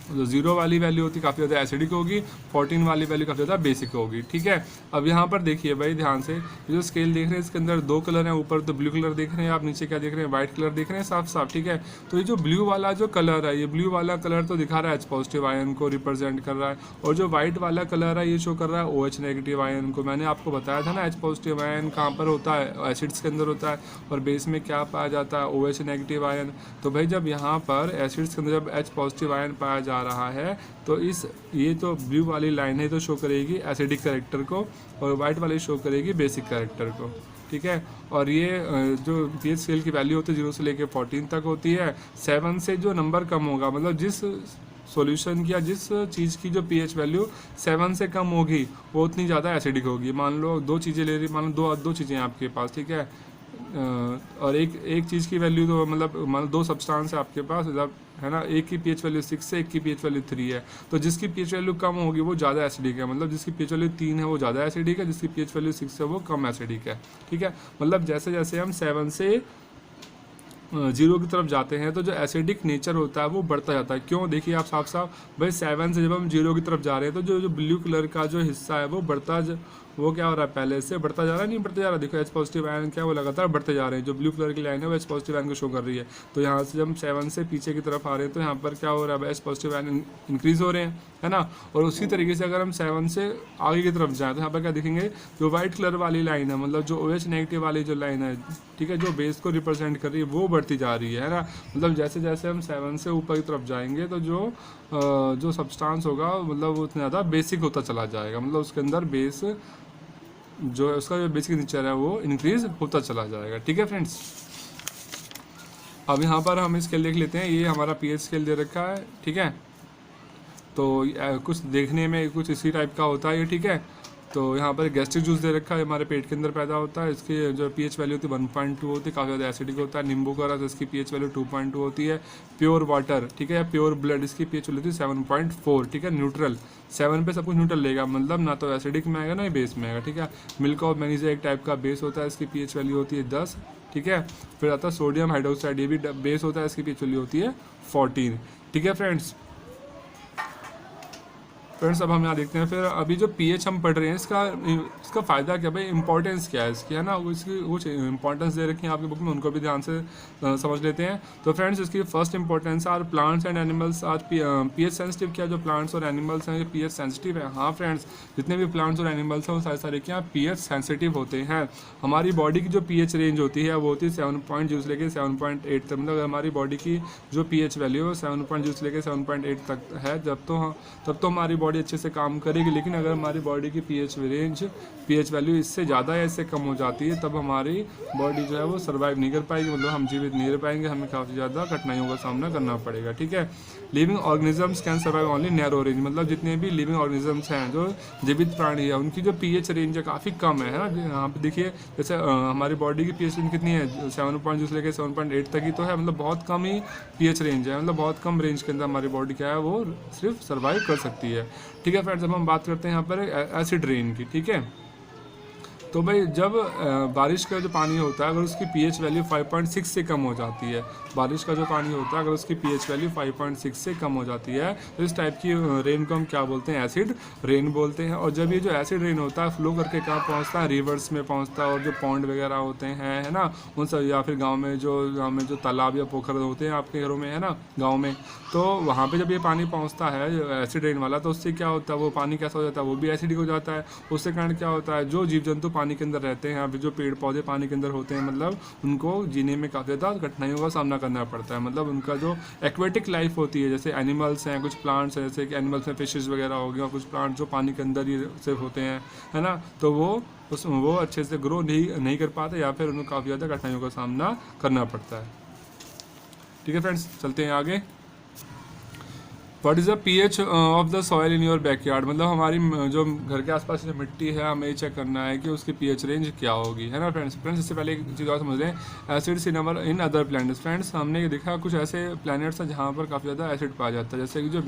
जो 0 वाली वैल्यू होती है काफ़ी ज़्यादा एसिडिक होगी, 14 वाली वैल्यू काफ़ी ज़्यादा बेसिक होगी, ठीक है। अब यहाँ पर देखिए भाई ध्यान से, ये जो स्केल देख रहे हैं इसके अंदर 2 कलर हैं, ऊपर तो ब्लू कलर देख रहे हैं आप, नीचे क्या देख रहे हैं व्हाइट कलर देख रहे हैं साफ साफ, ठीक है। तो ये जो ब्लू वाला जो कलर है, ये ब्लू वाला कलर तो दिखा रहा है H पॉजिटिव आयन को रिप्रेजेंट कर रहा है, और जो व्हाइट वाला कलर है ये शो कर रहा है OH नेगेटिव आयन को। मैंने आपको बताया था ना H पॉजिटिव आयन कहाँ पर होता है, एसिड्स के अंदर होता है, और बेस में क्या पाया जाता है OH नेगेटिव आयन। तो भाई जब यहाँ पर एसिड्स के अंदर जब H पॉजिटिव आयन पाया जा रहा है तो ये तो ब्लू वाली लाइन है तो शो करेगी एसिडिक कैरेक्टर को, और वाइट वाली शो करेगी बेसिक कैरेक्टर को, ठीक है। और ये जो pH स्केल की वैल्यू होती है 0 से लेकर 14 तक होती है। 7 से जो नंबर कम होगा, मतलब जिस सॉल्यूशन की या जिस चीज़ की जो pH वैल्यू 7 से कम होगी वो उतनी ज़्यादा एसिडिक होगी। मान लो 2 चीज़ें ले रही, मान लो दो चीज़ें हैं आपके पास, ठीक है। और एक चीज़ की वैल्यू तो मतलब मान लो 2 सब्सटेंस है आपके पास, मतलब है ना, एक की pH वैल्यू 6 है, एक की pH वैल्यू 3 है। तो जिसकी pH वैल्यू कम होगी वो ज़्यादा एसिडिक है, मतलब जिसकी pH वैल्यू 3 है वो ज़्यादा एसिडिक है, जिसकी pH वैल्यू 6 है वो कम एसिडिक है, ठीक है। मतलब जैसे जैसे हम 7 से जीरो की तरफ जाते हैं तो जो एसिडिक नेचर होता है वो बढ़ता जाता है। क्यों, देखिए आप साफ साफ भाई 7 से जब हम जीरो की तरफ जा रहे हैं तो जो जो ब्लू कलर का जो हिस्सा है वो वो क्या हो रहा है, पहले से बढ़ता जा रहा है, नहीं बढ़ता जा रहा। देखो एच पॉजिटिव आयन क्या वो लगातार बढ़ते जा रहे हैं। जो ब्लू कलर की लाइन है वो एच पॉजिटिव आयन को शो कर रही है। तो यहाँ से जब हम 7 से पीछे की तरफ आ रहे हैं तो यहाँ पर क्या हो रहा है, एच पॉजिटिव आयन इंक्रीज हो रहे हैं, है ना। और उसी तरीके से अगर हम 7 से आगे की तरफ जाएँ तो यहाँ पर क्या देखेंगे, जो व्हाइट कलर वाली लाइन है, मतलब जो OH नेगेटिव वाली जो लाइन है, ठीक है, जो बेस को रिप्रेजेंट कर रही है वो बढ़ती जा रही है ना। मतलब जैसे जैसे हम 7 से ऊपर की तरफ जाएंगे तो जो सब्सटेंस होगा मतलब वो उतना ज़्यादा बेसिक होता चला जाएगा। मतलब उसके अंदर बेस जो है उसका जो बेसिक नेचर है वो इंक्रीज होता चला जाएगा। ठीक है फ्रेंड्स, अब यहाँ पर हम स्केल देख लेते हैं। ये हमारा pH स्केल दे रखा है, ठीक है। तो कुछ देखने में कुछ इसी टाइप का होता है ये, ठीक है। तो यहाँ पर गैस्ट्रिक जूस दे रखा है, हमारे पेट के अंदर पैदा होता है। इसकी जो pH वैल्यू होती है 1.2 होती है, काफ़ी ज़्यादा एसिडिक होता है। नींबू का रस, इसकी pH वैल्यू 2.2 होती है। प्योर वाटर, ठीक है, प्योर ब्लड, इसकी pH वैल्यू होती है 7.4, ठीक है। न्यूट्रल, 7 पे सब कुछ न्यूट्रल लेगा, मतलब ना तो एसिडिक में आएगा ना ही बेस में आएगा, ठीक है। मिल्क ऑफ मैग्नीशिया एक टाइप का बेस होता है, इसकी pH वैल्यू होती है 10, ठीक है। फिर आता है सोडियम हाइड्रोक्साइड, ये भी बेस होता है, इसकी pH वैल्यू होती है 14, ठीक है फ्रेंड्स। अब हम यहाँ देखते हैं फिर अभी जो pH हम पढ़ रहे हैं इसका फ़ायदा क्या भाई, इंपॉर्टेंस क्या है इसकी, है ना। वो इसकी कुछ इंपॉर्टेंस दे रखी है आपकी बुक में, उनको भी ध्यान से समझ लेते हैं। तो फ्रेंड्स इसकी first importance are plants and animals are pH sensitive. क्या जो प्लांट्स और एनिमल्स हैं ये pH सेंसिटिव है? हाँ फ्रेंड्स, जितने भी प्लांट्स और एनिमल्स हैं वो सारे क्या pH सेंसिटिव होते हैं। हमारी बॉडी की जो pH रेंज होती है वो होती है 7.0 से लेकर 7.8 तक। मतलब हमारी बॉडी की जो pH वैल्यू है 7.0 से लेकर 7.8 तक है, तब तो हमारी बॉडी अच्छे से काम करेगी। लेकिन अगर हमारी बॉडी की pH वैल्यू इससे ज़्यादा या इससे कम हो जाती है तब हमारी बॉडी जो है वो सर्वाइव नहीं कर पाएगी, मतलब हम जीवित नहीं रह पाएंगे, हमें काफ़ी ज़्यादा कठिनाइयों का सामना करना पड़ेगा, ठीक है। Living organisms can survive only narrow range, मतलब जितने भी लिविंग ऑर्गेनिजम्स हैं जो जीवित प्राणी है उनकी जो pH रेंज है काफ़ी कम है ना। यहाँ पे देखिए जैसे हमारी बॉडी की pH रेंज कितनी है, 7.0 से लेकर 7.8 तक ही तो है, मतलब बहुत कम ही pH रेंज है, मतलब बहुत कम रेंज के अंदर हमारी बॉडी क्या है वो सिर्फ सर्वाइव कर सकती है, ठीक है फ्रेंड्स। अब हम बात करते हैं यहाँ पर एसिड रेन की, ठीक है। तो भाई जब बारिश का जो पानी होता है अगर उसकी pH वैल्यू 5.6 से कम हो जाती है, बारिश का जो पानी होता है अगर उसकी pH वैल्यू 5.6 से कम हो जाती है तो इस टाइप की रेन को हम क्या बोलते हैं, एसिड रेन बोलते हैं। और जब ये जो एसिड रेन होता है फ्लो करके कहाँ पहुँचता है, रिवर्स में पहुँचता है। और जो पॉन्ड वगैरह होते हैं, है ना, उन सब, या फिर गाँव में जो तालाब या पोखर होते हैं आपके घरों में, है ना, गाँव में, तो वहाँ पर जब ये पानी पहुँचता है एसिड रेन वाला तो उससे क्या होता है, वो पानी कैसा हो जाता है, वो भी एसिडिक हो जाता है। उससे कारण क्या होता है, जो जीव जंतु पानी के अंदर रहते हैं, यहाँ पे जो पेड़ पौधे पानी के अंदर होते हैं, मतलब उनको जीने में काफ़ी ज़्यादा कठिनाइयों का सामना करना पड़ता है। मतलब उनका जो एक्वेटिक लाइफ होती है, जैसे एनिमल्स हैं, कुछ प्लांट्स हैं, जैसे कि एनिमल्स में फिशेस वगैरह हो गए, और कुछ प्लांट्स जो पानी के अंदर ही सिर्फ होते हैं, है ना, तो वो अच्छे से ग्रो नहीं कर पाते या फिर उनको काफ़ी ज़्यादा कठिनाइयों का सामना करना पड़ता है, ठीक है फ्रेंड्स। चलते हैं आगे। What is the pH of the soil in your backyard, मतलब हमारी जो घर के आसपास जो मिट्टी है हमें चेक करना है कि उसकी pH रेंज क्या होगी, है ना फ्रेंड्स। इससे पहले एक चीज़ और समझ लें, acids in other planets. Friends हमने ये देखा कुछ ऐसे प्लैनेट्स हैं जहाँ पर काफ़ी ज़्यादा एसिड पाया जाता है, जैसे कि जो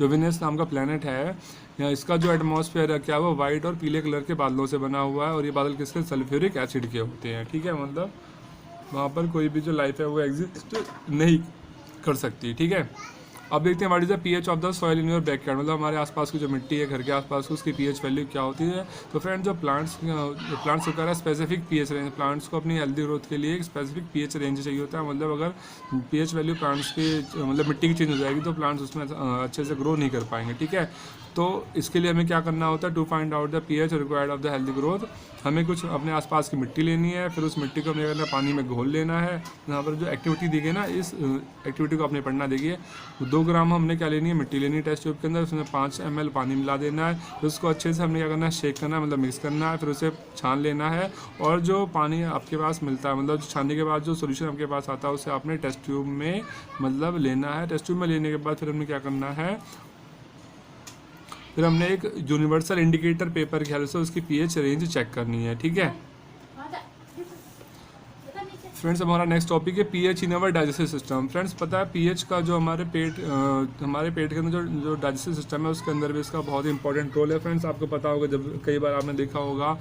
वीनस नाम का प्लैनेट है, या इसका जो एटमॉस्फेयर है क्या वो वाइट और पीले कलर के बादलों से बना हुआ है, और ये बादल किसके, सल्फ्यूरिक एसिड के होते हैं, ठीक है। मतलब वहाँ पर कोई भी जो लाइफ है वो एग्जिस्ट नहीं कर सकती, ठीक है। अब देखते हैं what is the pH of the soil in your backyard, मतलब हमारे आसपास की जो मिट्टी है घर के आसपास उसकी pH वैल्यू क्या होती है। तो फ्रेंड जो प्लांट्स को कह रहा है स्पेसिफिक pH रेंज, प्लांट्स को अपनी हेल्दी ग्रोथ के लिए एक स्पेसिफिक pH रेंज चाहिए होता है। मतलब अगर pH वैल्यू प्लांट्स की मतलब मिट्टी की चेंज हो जाएगी तो प्लांट्स उसमें अच्छे से ग्रो नहीं कर पाएंगे, ठीक है। तो इसके लिए हमें क्या करना होता है, to find out the pH required of the healthy growth, हमें कुछ अपने आसपास की मिट्टी लेनी है, फिर उस मिट्टी को हमें करना पानी में घोल लेना है। यहाँ पर जो एक्टिविटी दी गई ना, इस एक्टिविटी को आपने पढ़ना, देखिए 2 ग्राम हमने क्या लेनी है, मिट्टी लेनी है टेस्ट ट्यूब के अंदर, उसमें 5 ml पानी मिला देना है, फिर उसको अच्छे से हमने क्या करना है, शेक करना है, मतलब मिक्स करना है, फिर उसे छान लेना है। और जो पानी आपके पास मिलता है, मतलब छानने के बाद जो सोल्यूशन आपके पास आता है उसे आपने टेस्ट ट्यूब में मतलब लेना है। टेस्ट ट्यूब में लेने के बाद फिर हमने क्या करना है, फिर हमने एक यूनिवर्सल इंडिकेटर पेपर की हेल्प से उसकी pH रेंज चेक करनी है, ठीक है। फ्रेंड्स हमारा नेक्स्ट टॉपिक है पीएच इन अवर डाइजेस्टिव सिस्टम। फ्रेंड्स पता है पीएच का जो हमारे पेट के अंदर जो डाइजेस्टिव सिस्टम है उसके अंदर भी इसका बहुत ही इंपॉर्टेंट रोल है। फ्रेंड्स आपको पता होगा, जब कई बार आपने देखा होगा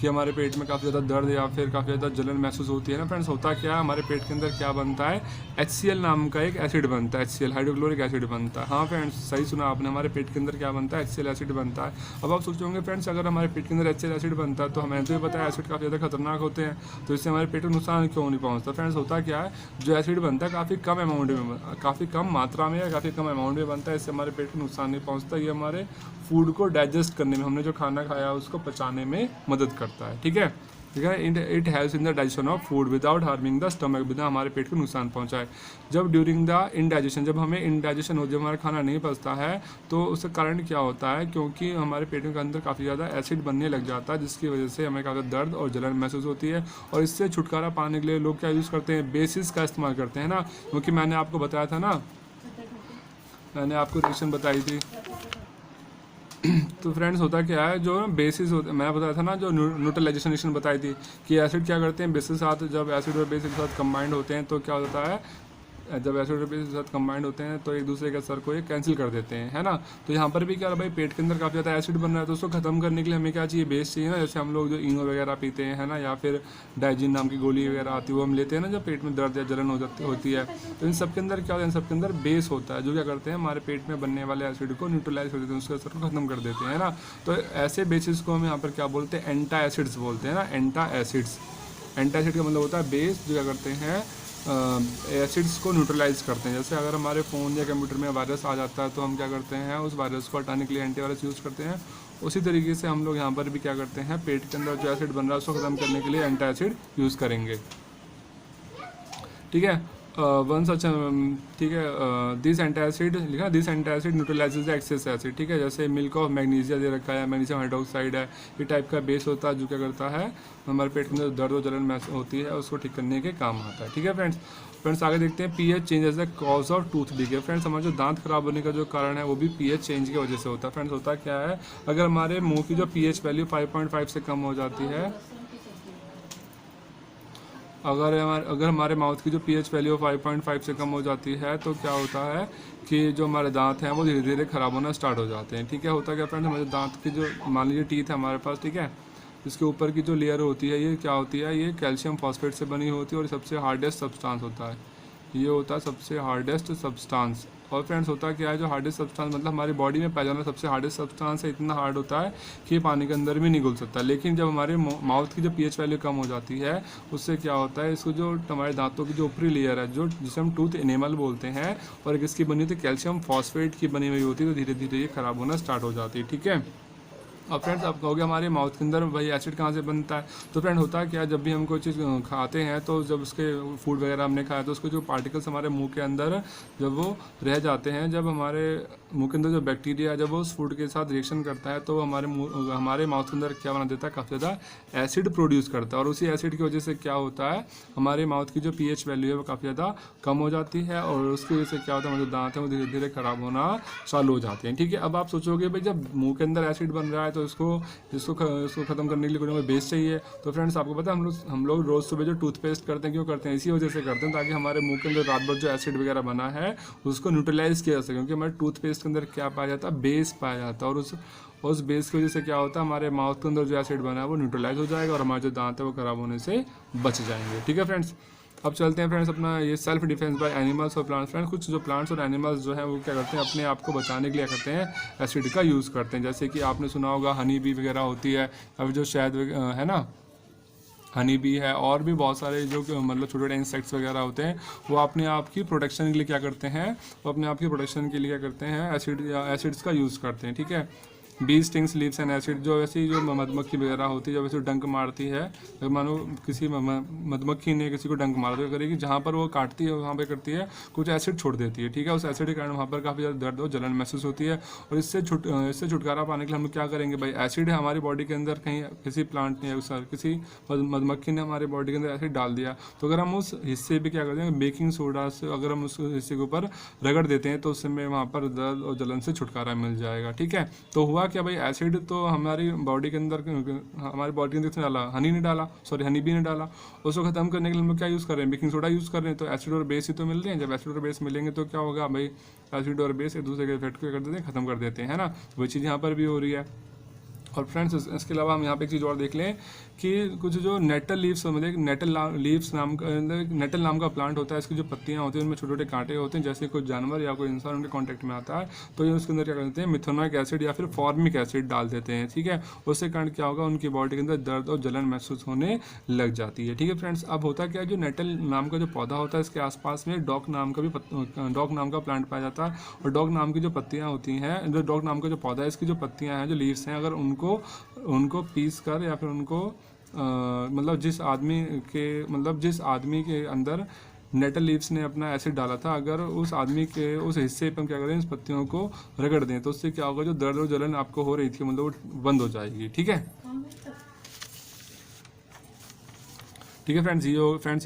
कि हमारे पेट में काफ़ी ज़्यादा दर्द या फिर काफ़ी ज़्यादा जलन महसूस होती है ना फ्रेंड्स, होता क्या है हमारे पेट के अंदर क्या बनता है, HCl नाम का एक एसिड बनता है, HCl हाइड्रोक्लोरिक एसिड बनता है। हाँ फ्रेंड्स सही सुना आपने, हमारे पेट के अंदर क्या बनता है, HCl एसिड बनता है। अब आप सोच होंगे फ्रेंड्स, अगर हमारे पेट के अंदर HCl एसिड बनता है तो हमें तो ये पता है एसिड काफ़ी ज़्यादा खतरनाक होते हैं, तो इससे हमारे पेट को नुकसान क्यों नहीं पहुँचता। फ्रेंड्स होता क्या है, जो एसिड बनता है काफ़ी कम अमाउंट में, काफ़ी कम मात्रा में या काफ़ी कम अमाउंट में बनता है, इससे हमारे पेट को नुकसान नहीं पहुँचता। ये हमारे फूड को डाइजेस्ट करने में, हमने जो खाना खाया उसको पचाने में मदद करता है। ठीक है, it helps in the digestion of food without harming the stomach, बिना हमारे पेट को नुकसान पहुंचाए। जब ड्यूरिंग द इनडाइजेशन, जब हमें इनडाइजेशन हो, जब हमारा खाना नहीं पचता है तो उसका कारण क्या होता है, क्योंकि हमारे पेट के अंदर काफ़ी ज़्यादा एसिड बनने लग जाता है, जिसकी वजह से हमें काफ़ी दर्द और जलन महसूस होती है। और इससे छुटकारा पाने के लिए लोग क्या यूज़ करते हैं, बेसिस का इस्तेमाल करते हैं ना, क्योंकि मैंने आपको बताया था ना, मैंने आपको रिएक्शन बताई थी। तो फ्रेंड्स होता क्या है, जो बेसिस होता है, मैं बताया था ना, जो न्यूट्रलाइजेशन बताई थी कि एसिड क्या करते हैं, बेस के साथ, जब एसिड और बेस के साथ कंबाइंड होते हैं तो क्या होता है, जब एसिड और बेस के साथ कंबाइंड होते हैं तो एक दूसरे के असर को ये कैंसिल कर देते हैं, है ना। तो यहाँ पर भी क्या है भाई, पेट के अंदर काफ़ी ज़्यादा एसिड बन रहा है तो उसको खत्म करने के लिए हमें क्या चाहिए, बेस चाहिए ना। जैसे हम लोग जो इनो वगैरह पीते हैं, है ना, या फिर डाइजिन नाम की गोली वगैरह आती है वो हम लेते हैं ना, जब पेट में दर्द या जलन होती है, तो इन सब के अंदर क्या होता है, इन सब के अंदर बेस होता है, जो क्या करते हैं हमारे पेट में बनने वाले एसिड को न्यूट्रलाइज कर देते हैं, उसके असर को खत्म कर देते हैं, है ना। तो ऐसे बेसिस को हम यहाँ पर क्या बोलते हैं, एंटा एसिड्स बोलते हैं ना, एंटा एसिड्स। एंटा एसिड का मतलब होता है बेस, जो क्या करते हैं एसिड्स को न्यूट्रलाइज करते हैं। जैसे अगर हमारे फ़ोन या कंप्यूटर में वायरस आ जाता है तो हम क्या करते हैं, उस वायरस को हटाने के लिए एंटीवायरस यूज़ करते हैं। उसी तरीके से हम लोग यहाँ पर भी क्या करते हैं, पेट के अंदर जो एसिड बन रहा है उसको ख़त्म करने के लिए एंटी एसिड यूज़ करेंगे। ठीक है, वन सच, ठीक है, दिस एंटी एसिड लिखा, this anti acid न्यूट्रलाइजेज the excess acid. ठीक है, जैसे मिल्क ऑफ मैग्नीशिया दे रखा है, मैग्नीशियम हाइड्रोक्साइड है, ये टाइप का बेस होता है, जो क्या करता है हमारे पेट के अंदर दर्द और जलन महसूस होती है उसको ठीक करने के काम आता है। ठीक है फ्रेंड्स आगे देखते हैं, pH change as the cause of tooth decay. Friends हमारे जो दांत खराब होने का जो कारण है वो भी पीएच चेंज की वजह से होता है। फ्रेंड्स होता क्या है, अगर हमारे मुंह की जो पीएच वैल्यू 5.5 से कम हो जाती है, अगर हमारे माउथ की जो पीएच वैल्यू 5.5 से कम हो जाती है तो क्या होता है कि जो हमारे दांत हैं वो धीरे धीरे ख़राब होना स्टार्ट हो जाते हैं। ठीक है, होता क्या फ्रेंड्स, हमारे दांत की जो, मान लीजिए टीथ है हमारे पास, ठीक है, इसके ऊपर की जो लेयर होती है ये क्या होती है, ये कैल्शियम फॉस्फेट से बनी होती है और सबसे हार्डेस्ट सब्सटेंस होता है, ये होता है सबसे हार्डेस्ट सब्सटेंस। और फ्रेंड्स होता क्या है, जो हार्डेस्ट सब्सटेंस मतलब हमारी बॉडी में पाया जाना सबसे हार्डेस्ट सब्सटेंस है, इतना हार्ड होता है कि ये पानी के अंदर भी नहीं घुल सकता। लेकिन जब हमारे माउथ की जो पीएच वैल्यू कम हो जाती है उससे क्या होता है, इसको जो हमारे दांतों की जो ऊपरी लेयर है, जो जिसे हम टूथ एनेमल बोलते हैं, और एक इसकी बनी होती है कैल्शियम फॉस्फेट की बनी हुई होती है, तो धीरे धीरे ये खराब होना स्टार्ट हो जाती है। ठीक है, अब फ्रेंड्स आप कहोगे हमारे माउथ के अंदर वही एसिड कहाँ से बनता है, तो फ्रेंड होता है क्या, जब भी हम कोई चीज़ खाते हैं तो जब उसके फूड वगैरह हमने खाया तो उसके जो पार्टिकल्स हमारे मुंह के अंदर जब वो रह जाते हैं, जब हमारे मुंह के अंदर जो बैक्टीरिया जब वो उस फूड के साथ रिएक्शन करता है तो हमारे माउथ के अंदर क्या बना देता है, काफ़ी ज़्यादा एसिड प्रोड्यूस करता है। और उसी एसिड की वजह से क्या होता है, हमारे माउथ की जो पीएच वैल्यू है वो काफ़ी ज़्यादा कम हो जाती है और उसकी वजह से क्या होता है, हमारे जो दांत हैं वो धीरे धीरे ख़राब होना चालू हो जाते हैं। ठीक है, अब आप सोचोगे भाई जब मुंह के अंदर एसिड बन रहा है तो इसको ख़त्म करने के लिए कोई बेस चाहिए। तो फ्रेंड्स आपको पता है हम लोग रोज़ सुबह जो टूथपेस्ट करते हैं, क्यों करते हैं, इसी वजह से करते हैं ताकि हमारे मुंह के अंदर रात भर जो एसिड वगैरह बना है उसको न्यूट्रलाइज किया जा सके। क्योंकि हमारे टूथपेस्ट के अंदर क्या पाया जाता है, बेस पाया जाता है, और उस बेस की वजह से क्या होता है, हमारे माउथ के अंदर जो एसिड बना है वो न्यूट्रलाइज हो जाएगा और हमारे जो दांत है वो खराब होने से बच जाएंगे। ठीक है फ्रेंड्स, अब चलते हैं फ्रेंड्स अपना ये सेल्फ डिफेंस बाय एनिमल्स और प्लांट्स। फ्रेंड्स कुछ जो प्लांट्स और एनिमल्स जो हैं वो क्या करते हैं, अपने आप को बचाने के लिए करते हैं एसिड का यूज़ करते हैं। जैसे कि आपने सुना होगा हनी बी वगैरह होती है, अब जो शहद है ना, हनी बी है, और भी बहुत सारे जो मतलब छोटे छोटे इंसेक्ट्स वगैरह होते हैं वो अपने आप की प्रोटेक्शन के लिए क्या करते हैं, वो अपने आप की प्रोटेक्शन के लिए क्या करते हैं, एसिड्स का यूज़ करते हैं। ठीक है, bee stings leaves and acid, जो ऐसी जो मधुमक्खी वगैरह होती है जब ऐसे डंक मारती है, अगर मानो किसी मधुमक्खी ने किसी को डंक मारा तो करेगी, जहाँ पर वो काटती है वहाँ पे करती है कुछ एसिड छोड़ देती है। ठीक है, उस एसिड के कारण वहाँ पर काफ़ी ज़्यादा दर्द और जलन महसूस होती है। और इससे छुटकारा पाने के लिए हम क्या करेंगे भाई, एसिड है हमारी बॉडी के अंदर, कहीं किसी प्लांट ने किसी मधुमक्खी ने हमारी बॉडी के अंदर एसिड डाल दिया, तो अगर हम उस हिस्से पर क्या करते हैं, बेकिंग सोडा से अगर हम उस हिस्से के ऊपर रगड़ देते हैं तो उससे वहाँ पर दर्द और जलन से छुटकारा मिल जाएगा। ठीक है, तो हुआ क्या भाई, एसिड तो हमारी बॉडी के अंदर किसने डाला, हनी ने डाला, सॉरी हनी बी ने डाला। उसको ख़त्म करने के लिए हम लोग क्या यूज़ कर रहे हैं, बेकिंग सोडा यूज़ कर रहे हैं। तो एसिड और बेस ही तो मिल रहे हैं। जब एसिड और बेस मिलेंगे तो क्या होगा भाई, एसिड और बेस एक दूसरे के इफेक्ट को कर देते हैं, ख़त्म कर देते हैं, है ना। वही चीज़ यहाँ पर भी हो रही है। और फ्रेंड्स इसके अलावा हम यहाँ पे एक चीज़ और देख लें कि कुछ जो नेटल लीव्स, मतलब नेटल नाम का प्लांट होता है। इसकी जो पत्तियाँ होती हैं उनमें छोटे छोटे कांटे होते हैं। जैसे कोई जानवर या कोई इंसान उनके कांटेक्ट में आता है तो ये उसके अंदर क्या करते हैं, मिथेनोइक एसिड या फिर फॉर्मिक एसिड डाल देते हैं, ठीक है। उससे कारण क्या होगा, उनकी बॉडी के अंदर दर्द और जलन महसूस होने लग जाती है, ठीक है फ्रेंड्स। अब होता क्या है, जो नेटल नाम का जो पौधा होता है इसके आसपास में डॉक नाम का प्लांट पाया जाता है। और डॉक नाम की जो पत्तियाँ होती हैं, जो डॉक नाम का जो पौधा है, इसकी जो पत्तियाँ हैं, जो लीव्स हैं, अगर उनको पीस कर या फिर उनको मतलब जिस आदमी के अंदर नेटल लीव्स ने अपना एसिड डाला था, अगर उस आदमी के उस हिस्से पर हम क्या करें, इस पत्तियों को रगड़ दें तो उससे क्या होगा, जो दर्द और जलन आपको हो रही थी मतलब वो बंद हो जाएगी, ठीक है। ठीक है फ्रेंड्स,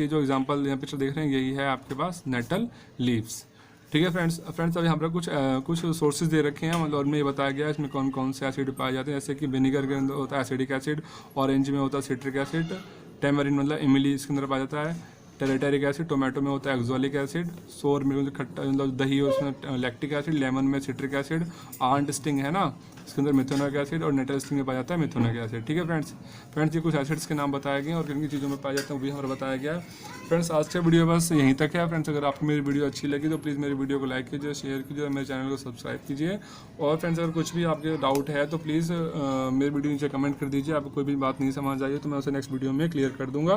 ये जो एग्जांपल यहाँ पिक्चर देख रहे हैं यही है आपके पास नेटल लीव्स, ठीक है फ्रेंड्स। अब यहाँ पर कुछ सोर्सेज दे रखे हैं, मतलब उनमें ये बताया गया है इसमें कौन कौन से एसिड पाए जाते हैं। जैसे कि विनेगर के अंदर होता है एसिडिक एसिड, ऑरेंज में होता है सिट्रिक एसिड, टेमरिन मतलब इमली इसके अंदर पाया जाता है, टेरेटेरिक एसिड, टोमेटो में होता है एक्जोलिक एसिड, सोर में खट्टा मतलब दही है उसमें लैक्टिक एसिड, लेमन में सिट्रिक एसिड, आंट स्टिंग है ना इसके अंदर मिथेनोइक एसिड, और नेटल स्टिंग में पाया जाता है मिथेनोइक एसिड, ठीक है फ्रेंड्स ये कुछ एसिड्स के नाम बताए गए हैं और किन किन चीज़ों में पाए जाते हैं वो भी हमें बताया गया है। फ्रेंड्स आज का वीडियो बस यहीं तक है। फ्रेंड्स अगर आपको मेरी वीडियो अच्छी लगी तो प्लीज़ मेरी वीडियो को लाइक कीजिए, शेयर कीजिए और मेरे चैनल को सब्सक्राइब कीजिए। और फ्रेंड्स अगर कुछ भी आपके डाउट है तो प्लीज़ मेरी वीडियो नीचे कमेंट कर दीजिए। आपको कोई भी बात नहीं समझ आई तो मैं उसे नेक्स्ट वीडियो में क्लियर कर दूँगा,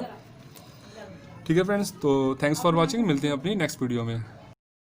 ठीक है फ्रेंड्स। तो थैंक्स फॉर वॉचिंग, मिलते हैं अपनी नेक्स्ट वीडियो में।